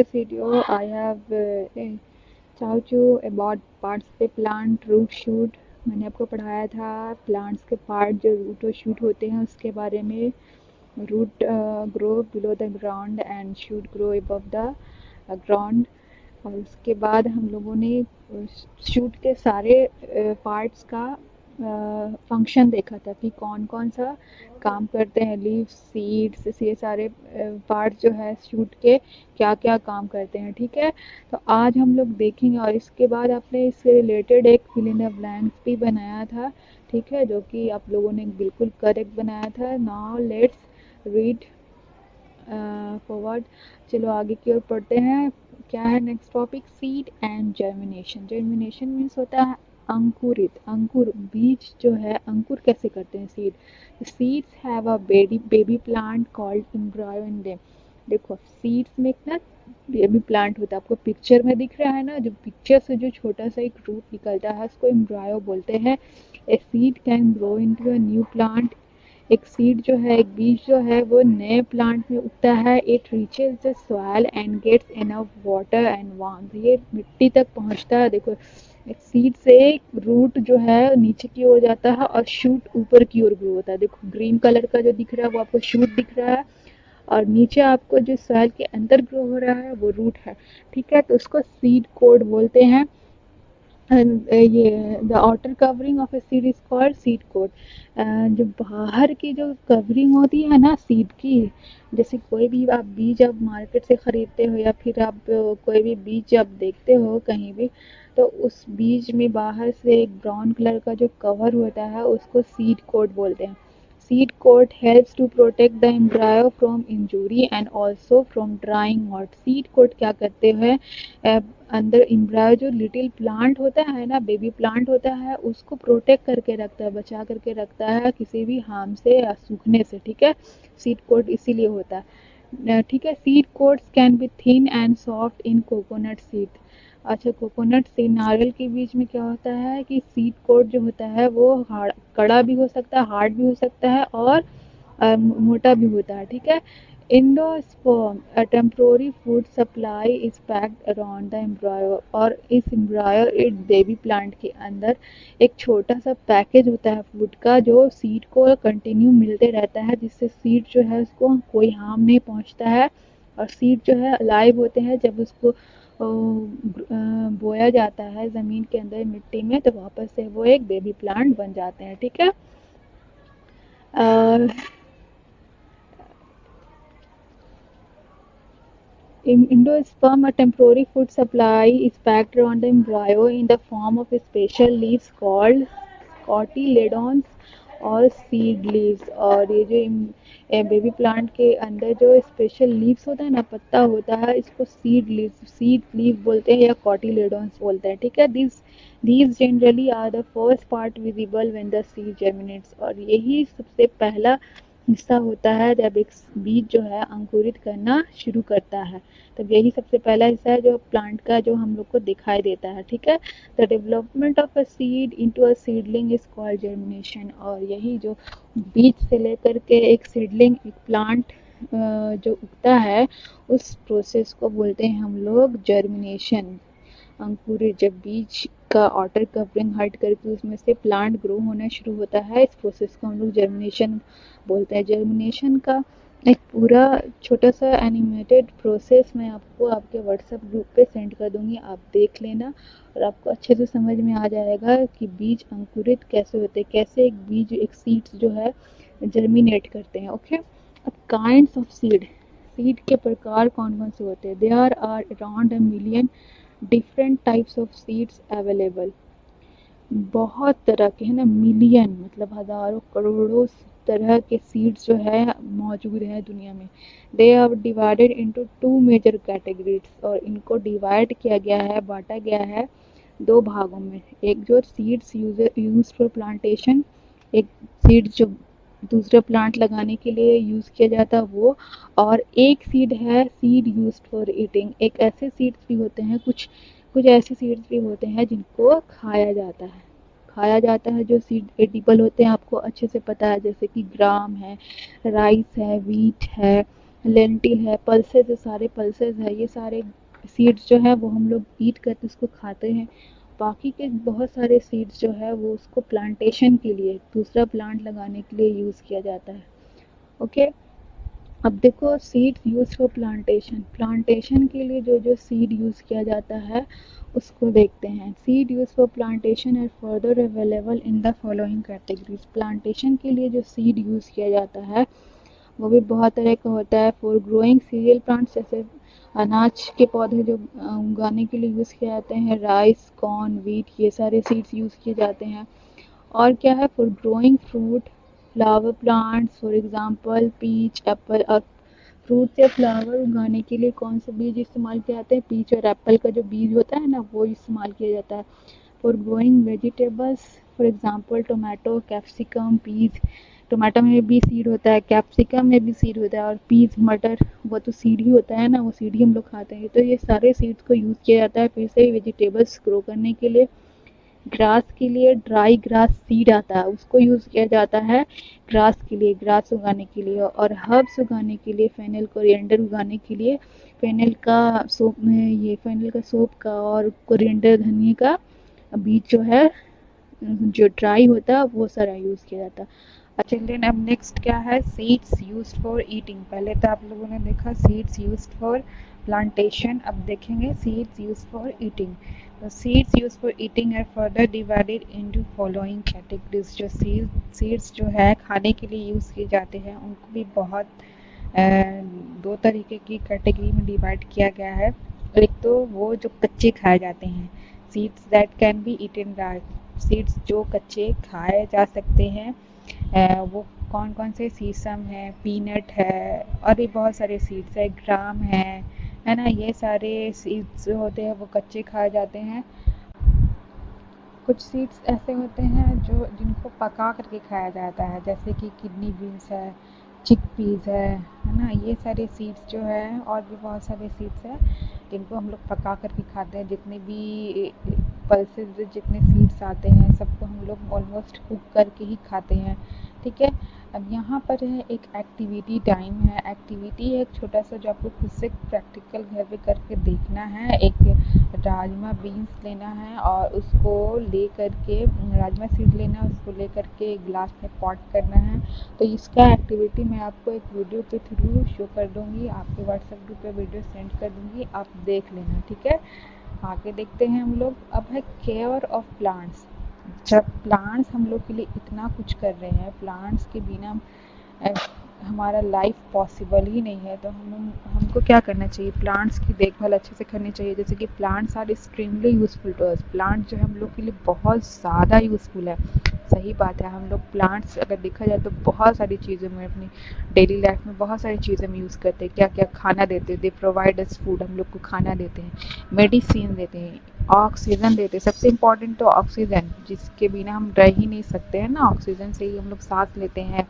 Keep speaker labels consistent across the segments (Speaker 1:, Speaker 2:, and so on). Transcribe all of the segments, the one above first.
Speaker 1: previous video, I have taught you about parts of a plant, root shoot. मैंने आपको पढ़ाया था plants के पार्ट जो रूट और शूट होते हैं उसके बारे में. Root grow below the ground and shoot grow above the ground. और उसके बाद हम लोगों ने शूट के सारे पार्ट्स का फंक्शन देखा था कि कौन कौन सा काम करते हैं. लीव्स, सीड्स, ये सारे पार्ट्स जो है शूट के क्या क्या काम करते हैं. ठीक है, तो आज हम लोग देखेंगे. और इसके बाद आपने इससे रिलेटेड एक फिल इन द ब्लैंक्स भी बनाया था. ठीक है, जो कि आप लोगों ने बिल्कुल करेक्ट बनाया था. Now let's read forward. चलो आगे की ओर पढ़ते हैं. क्या है next topic? Seed and germination. Germination means होता है अंकुरित. अंकुर, बीज जो है अंकुर कैसे करते हैं seed. Seeds have a baby plant called embryo in them. देखो सीड्स में एक ना बेबी प्लांट होता है, आपको पिक्चर में दिख रहा है ना, जो पिक्चर से जो छोटा सा एक रूट निकलता है उसको एम्ब्रायो बोलते हैं. A seed can grow into a new plant. एक सीड जो है, एक बीज जो है वो नए प्लांट में उगता है. It reaches the soil and gets enough water and warmth. ये मिट्टी तक पहुंचता है. देखो एक सीड से रूट जो है नीचे की ओर जाता है और शूट ऊपर की ओर ग्रो होता है. देखो ग्रीन कलर का जो दिख रहा है वो आपको शूट दिख रहा है, और नीचे आपको जो सॉइल के अंदर ग्रो हो रहा है वो रूट है. ठीक है, तो उसको सीड कोड बोलते हैं. ये the outer covering of a seed is called seed coat. जो बाहर की जो कवरिंग होती है ना सीड की, जैसे कोई भी आप बीज आप मार्केट से खरीदते हो या फिर आप कोई भी बीज आप देखते हो कहीं भी, तो उस बीज में बाहर से एक ब्राउन कलर का जो कवर होता है उसको सीड कोट बोलते हैं. Seed coat helps to protect the embryo from injury and also from drying out. Seed coat क्या करते हैं, अंदर एम्ब्रायो जो लिटिल प्लांट होता है ना, बेबी प्लांट होता है, उसको प्रोटेक्ट करके रखता है, बचा करके रखता है किसी भी हार्म से या सूखने से. ठीक है, सीड कोट इसीलिए होता है. ठीक है, seed quotes can be thin and soft in coconut seed. अच्छा, कोकोनट से नारियल के बीच में क्या होता है कि सीड कोट जो होता है वो हार्ड, कड़ा भी हो सकता है, हार्ड भी हो सकता है, और मोटा भी होता है. ठीक है, endosperm a temporary food supply is packed around the embryo. और इस एम्ब्रायो एक बेबी प्लांट के अंदर एक छोटा सा पैकेज होता है फूड का, जो सीड को कंटिन्यू मिलते रहता है, जिससे सीड जो है उसको कोई हार्म नहीं पहुंचता है. और सीड जो है अलाइव होते हैं, जब उसको बोया जाता है ज़मीन के अंदर मिट्टी में, तो वापस से वो एक बेबी प्लांट बन जाते हैं. ठीक है, in endosperm, a temporary food supply is packed around the embryo in the form of special leaves called cotyledons और सीड लीव्स. और ये जो बेबी प्लांट के अंदर जो स्पेशल लीव्स होता है ना, पत्ता होता है, इसको सीड लीव बोलते हैं या कॉटिलेडॉन्स बोलते हैं. ठीक है, these generally are the first part visible when the seed germinates. और यही सबसे पहला हिस्सा होता है जब एक बीज जो है अंकुरित करना शुरू करता है, तब यही सबसे पहला हिस्सा है जो प्लांट का जो हम लोग को दिखाई देता है. ठीक है, the development of a seed into a seedling is called germination. और यही जो बीज से लेकर के एक सीडलिंग, एक प्लांट जो उगता है, उस प्रोसेस को बोलते हैं हम लोग जर्मिनेशन. अंकुरित, जब बीज का आउटर कवरिंग हट करके उसमें से प्लांट ग्रो होना शुरू होता है, इस प्रोसेस को हम लोग जर्मिनेशन बोलते हैं. जर्मिनेशन का एक पूरा छोटा सा एनिमेटेड प्रोसेस मैं आपको आपके व्हाट्सएप ग्रुप पे सेंड कर दूंगी, आप देख लेना और आपको अच्छे से समझ में आ जाएगा कि बीज अंकुरित कैसे होते हैं, कैसे एक बीज, एक सीड्स जो है जर्मिनेट करते हैं. ओके, अब काइंड्स ऑफ सीड. सीड के प्रकार कौन कौन से होते हैं? There are around a million different types of seeds available. बहुत तरह के है ना, मिलियन मतलब हजारों करोड़ों तरह के सीड्स जो है मौजूद है दुनिया में. They are divided into two major categories. और इनको डिवाइड किया गया है, बांटा गया है दो भागों में. एक जो सीड्स यूज फॉर प्लांटेशन, एक सीड्स जो दूसरा प्लांट लगाने के लिए यूज किया जाता है वो, और एक सीड है सीड यूज्ड फॉर ईटिंग. एक ऐसे सीड्स भी होते हैं, कुछ कुछ ऐसे सीड्स भी होते हैं जिनको खाया जाता है. खाया जाता है जो सीड एडिबल होते हैं, आपको अच्छे से पता है, जैसे कि ग्राम है, राइस है, वीट है, लेंटिल है, पल्सेस है, सारे पल्सेस है, ये सारे सीड्स जो है वो हम लोग ईट करके उसको खाते हैं। बाकी के बहुत सारे सीड्स जो है वो उसको प्लांटेशन के लिए, दूसरा प्लांट लगाने के लिए यूज़ किया जाता है। ओके। अब देखो seeds use for plantation, plantation के लिए जो जो सीड यूज किया जाता है उसको देखते हैं। Seed use for plantation are further available in the following categories. Plantation के लिए जो सीड यूज किया जाता है वो भी बहुत तरह का होता है। फॉर ग्रोइंग सीरियल प्लांट्स, जैसे अनाज के पौधे जो उगाने के लिए यूज़ किए जाते हैं, राइस, कॉर्न, व्हीट, ये सारे सीड्स यूज़ किए जाते हैं। और क्या है, for growing fruit, flower plants, for example peach, apple. और फ्रूट्स या फ्लावर उगाने के लिए कौन से बीज इस्तेमाल किए जाते हैं? पीच और एप्पल का जो बीज होता है ना वो इस्तेमाल किया जाता है। For growing vegetables, for example tomato, capsicum, peas. Tomato में भी सीड होता है, कैप्सिकम में भी सीड होता है, और पीज, मटर, वो तो सीड ही होता है ना, वो सीड ही हम लोग खाते हैं। तो ये सारे सीड्स को यूज़ किया जाता है फिर से वेजिटेबल्स ग्रो करने के लिए। ग्रास के लिए ड्राई ग्रास सीड आता है, उसको यूज़ किया जाता है ग्रास के लिए, ग्रास उगाने के लिए। और हर्ब्स उगाने के लिए, फेनल, कोरिएंडर उगाने के लिए फेनल का सोप में, ये फेनल का सोप का और कोरिएंडर, धनिया का बीज जो है, जो ड्राई होता है वो सारा यूज़ किया जाता है। अच्छा चिल्ड्रेन, अब नेक्स्ट क्या है? Seeds used for eating. पहले तो आप लोगों ने देखा सीड्स यूज्ड फॉर प्लांटेशन, अब देखेंगे सीड्स यूज्ड फॉर ईटिंग। तो seeds used for eating are further divided into following categories. जो सीड्स जो है खाने के लिए यूज़ किए जाते हैं उनको भी बहुत दो तरीके की कैटेगरी में डिवाइड किया गया है। एक तो वो जो कच्चे खाए जाते हैं, seeds that can be eaten raw, seeds जो कच्चे खाए जा सकते हैं। वो कौन कौन से? सीसम है, पीनट है, और भी बहुत सारे सीड्स है, ग्राम है ना। ये सारे सीड्स जो होते हैं वो कच्चे खाए जाते हैं। कुछ सीड्स ऐसे होते हैं जो जिनको पका करके खाया जाता है, जैसे कि किडनी बीन्स है, चिक पीस है ना। ये सारे सीड्स जो है, और भी बहुत सारे सीड्स हैं जिनको हम लोग पका करके खाते हैं। जितने भी पल्सेस, जितने सीड्स आते हैं सबको हम लोग ऑलमोस्ट कुक करके ही खाते हैं। ठीक है। अब यहाँ पर है एक एक्टिविटी टाइम है। एक्टिविटी है एक छोटा सा जो आपको खुद से प्रैक्टिकल घर पे करके देखना है। एक राजमा बीन्स लेना है और उसको ले करके, राजमा सीड लेना है, उसको ले करके एक गिलास में पॉट करना है। तो इसका एक्टिविटी मैं आपको एक वीडियो के थ्रू शो कर दूँगी, आपके व्हाट्सएप ग्रुप पे वीडियो सेंड कर दूँगी, आप देख लेना। ठीक है। आगे देखते हैं हम लोग। अब है केयर ऑफ प्लांट्स। जब प्लांट्स हम लोग के लिए इतना कुछ कर रहे हैं, प्लांट्स के बिना हमारा लाइफ पॉसिबल ही नहीं है, तो हमको क्या करना चाहिए? प्लांट्स की देखभाल अच्छे से करनी चाहिए। जैसे कि plants are extremely useful to us. Plant जो है हम लोग के लिए बहुत ज़्यादा यूज़फुल है। सही बात है, हम लोग प्लांट्स अगर देखा जाए तो बहुत सारी चीज़ों में, अपनी डेली लाइफ में बहुत सारी चीज़ों में यूज़ करते हैं। क्या क्या? खाना देते हैं, दे प्रोवाइड अस फूड, हम लोग को खाना देते हैं, मेडिसिन देते हैं, ऑक्सीजन देते हैं। सबसे इम्पोर्टेंट तो ऑक्सीजन, जिसके बिना हम रह ही नहीं सकते हैं ना, ऑक्सीजन से ही हम लोग सांस लेते हैं।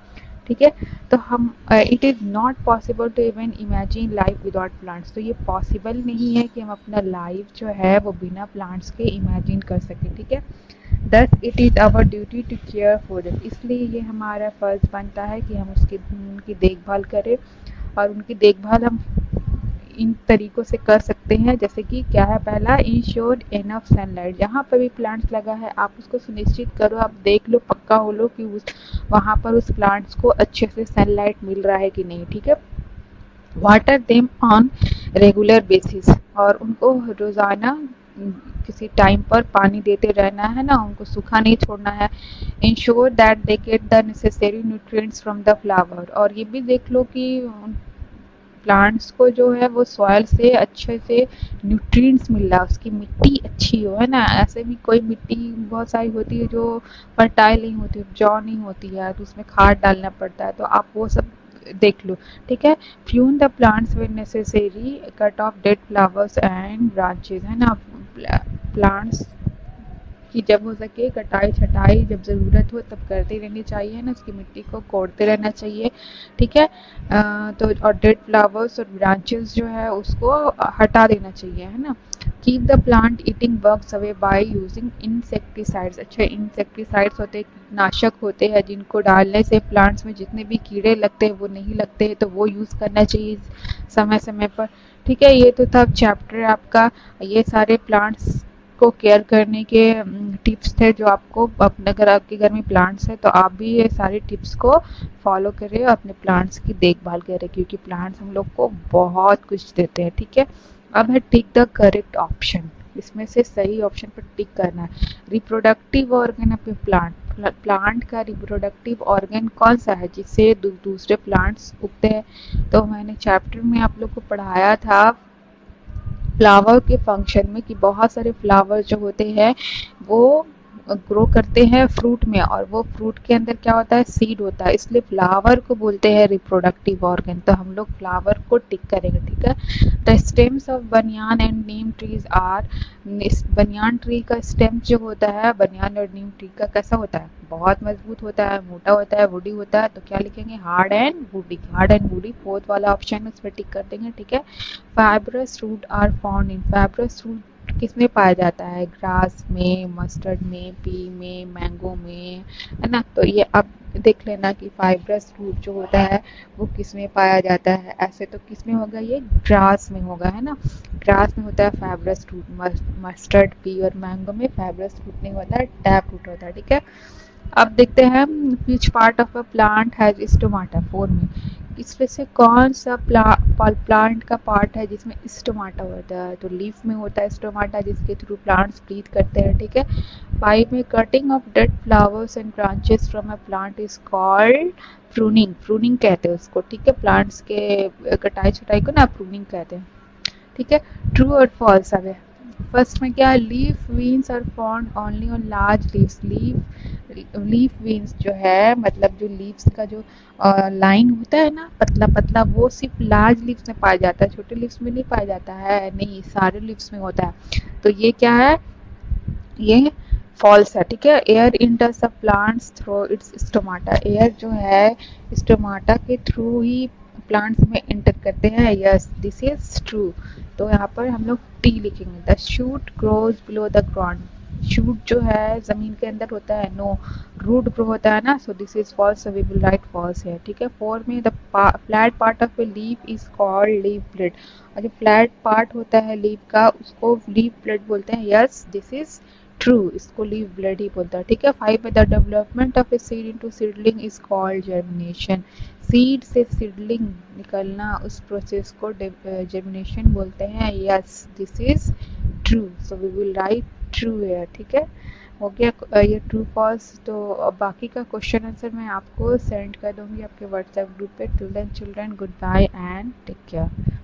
Speaker 1: ठीक है। तो हम it is not possible to even imagine life without plants. तो ये पॉसिबल नहीं है कि हम अपना लाइफ जो है वो बिना प्लांट्स के इमेजिन कर सकें। ठीक है। Thus it is our duty to care for them. इसलिए ये हमारा फ़र्ज़ बनता है कि हम उनकी देखभाल करें। और उनकी देखभाल हम इन तरीकों से कर सकते हैं, जैसे कि क्या है? पहला, इंश्योर इनफ सनलाइट। जहाँ पर भी प्लांट्स लगा है आप उसको सुनिश्चित करो, आप देख लो, पक्का हो लो कि उस वहाँ पर उस प्लांट्स को अच्छे से सनलाइट मिल रहा है कि नहीं। ठीक है। Water them on regular basis. और उनको रोज़ाना किसी टाइम पर पानी देते रहना है ना, उनको सूखा नहीं छोड़ना है। Ensure that they get the necessary nutrients from the flower. और ये भी देख लो कि प्लांट्स को जो है वो सॉइल से अच्छे से न्यूट्रिएंट्स मिल रहा है, उसकी मिट्टी अच्छी हो, है ना। ऐसे भी कोई मिट्टी बहुत सारी होती है जो फर्टाइल नहीं होती, उपजाऊ नहीं होती है, तो उसमें खाद डालना पड़ता है, तो आप वो सब देख लो। ठीक है। Prune the plants when necessary, cut off dead flowers and branches, है ना। प्लांट्स कि जब हो सके कटाई छटाई जब ज़रूरत हो तब करते रहनी चाहिए ना, उसकी मिट्टी को कोड़ते रहना चाहिए। ठीक है। तो और डेड फ्लावर्स और ब्रांचेस जो है उसको हटा देना चाहिए, है ना। Keep the plant eating bugs away by using insecticides. अच्छा, इंसेक्टिसाइड्स होते हैं, कीटनाशक होते हैं जिनको डालने से प्लांट्स में जितने भी कीड़े लगते हैं वो नहीं लगते हैं, तो वो यूज़ करना चाहिए समय समय पर। ठीक है, ये तो था चैप्टर आपका। ये सारे प्लांट्स को केयर करने के टिप्स थे जो आपको अपने, अगर आपके घर में प्लांट्स है तो आप भी ये सारे टिप्स को फॉलो करें और अपने प्लांट्स की देखभाल करें, क्योंकि प्लांट्स हम लोग को बहुत कुछ देते हैं। ठीक है, अब है टिक द करेक्ट ऑप्शन, इसमें से सही ऑप्शन पर टिक करना है। Reproductive organ of A plant, plant का रिप्रोडक्टिव ऑर्गन कौन सा है जिससे दूसरे प्लांट्स उगते हैं? तो मैंने चैप्टर में आप लोग को पढ़ाया था फ्लावर के फंक्शन में कि बहुत सारे फ्लावर जो होते हैं वो ग्रो करते हैं फ्रूट में, और वो फ्रूट के अंदर क्या होता है, सीड होता है, इसलिए फ्लावर को बोलते हैं रिप्रोडक्टिव ऑर्गन। तो हम लोग फ्लावर को टिक करेंगे। ठीक है, the stems of banyan and neem trees are, banyan tree का स्टेम जो होता है, बनियान और नीम ट्री का कैसा होता है, बहुत मजबूत होता है, मोटा होता है, वुडी होता है। तो क्या लिखेंगे, hard and woody, hard and woody fourth वाला ऑप्शन उस पर टिक कर देंगे। ठीक है, fibrous root are found in, fibrous root किसमें पाया जाता है, ग्रास में, मस्टर्ड में, पी में, मैंगो में, है ना। तो ये अब देख लेना कि फाइब्रस रूट जो होता है वो किसमें पाया जाता है। ऐसे तो किसमें होगा, ये ग्रास में होगा, है ना, ग्रास में होता है फाइब्रस रूट। मस्टर्ड, पी और मैंगो में फाइब्रस रूट नहीं होता है, टैप रूट होता है। ठीक है, अब देखते हैं which part of a plant has stomata, 4 में इसमें से कौन सा प्लांट का पार्ट है जिसमें स्टोमाटा होता है? तो लीफ में होता है स्टोमाटा, जिसके थ्रू प्लांट्स ब्रीथ करते हैं। ठीक है, 5 में cutting of dead flowers and branches from a plant is called pruning, pruning कहते हैं उसको। ठीक है, प्लांट्स के कटाई छटाई को ना प्रूनिंग कहते हैं। ठीक है, ट्रू और फॉल्स। अब फर्स्ट में क्या, leaf veins are found only on large leaves, leaf veins जो है मतलब जो लीव्स का जो लाइन होता है ना पतला पतला, वो सिर्फ लार्ज लीव्स में पाया जाता है, छोटे लीव्स में नहीं पाया जाता है, नहीं सारे लीव्स में होता है। तो ये क्या है, ये फॉल्स है। ठीक है, air इंटर्स the plants through it's stomata, air जो है स्टोमाटा के थ्रू ही प्लांट्स में एंटर करते हैं। Yes, this is true. तो यहाँ पर हम लोग टी लिखेंगे। The shoot grows below the ground, shoot जो है जमीन के अंदर होता है, नो, रूट ग्रो होता है ना, so this is false, so we will write false है। ठीक है, 4 में the flat part of a leaf is called leaf blade, और जो फ्लैट पार्ट होता है लीफ का उसको लीफ ब्लेड बोलते हैं। यस, दिस इज ट्रू, इसको लीफ ब्लेड ही बोलता है। ठीक है, 5 में the development of a seed into seedling is called germination, seed से सीडलिंग निकलना उस प्रोसेस को जर्मिनेशन बोलते हैं। Yes, this is true, so we will write true है। ठीक है, हो गया ये ट्रू फॉल्स। तो अब बाकी का क्वेश्चन आंसर मैं आपको सेंड कर दूंगी आपके व्हाट्सएप ग्रुप पे। Till then children, good bye and take care.